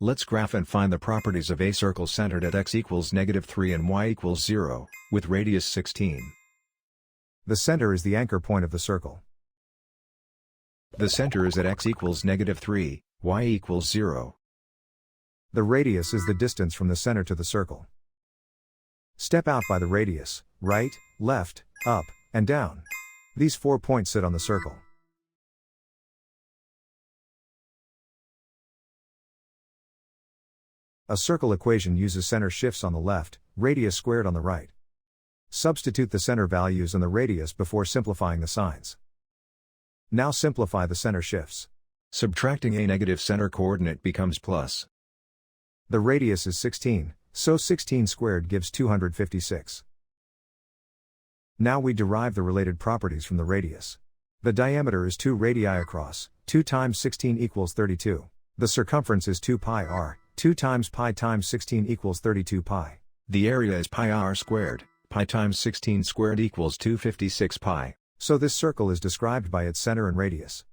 Let's graph and find the properties of a circle centered at x equals -3 and y equals 0, with radius 16. The center is the anchor point of the circle. The center is at x equals -3, y equals 0. The radius is the distance from the center to the circle. Step out by the radius, right, left, up, and down. These 4 points sit on the circle. A circle equation uses center shifts on the left, radius squared on the right. Substitute the center values and the radius before simplifying the signs. Now simplify the center shifts. Subtracting a negative center coordinate becomes plus. The radius is 16, so 16 squared gives 256. Now we derive the related properties from the radius. The diameter is 2 radii across, 2 times 16 equals 32. The circumference is 2 pi r, 2 times pi times 16 equals 32 pi. The area is pi r squared, pi times 16 squared equals 256 pi. So this circle is described by its center and radius.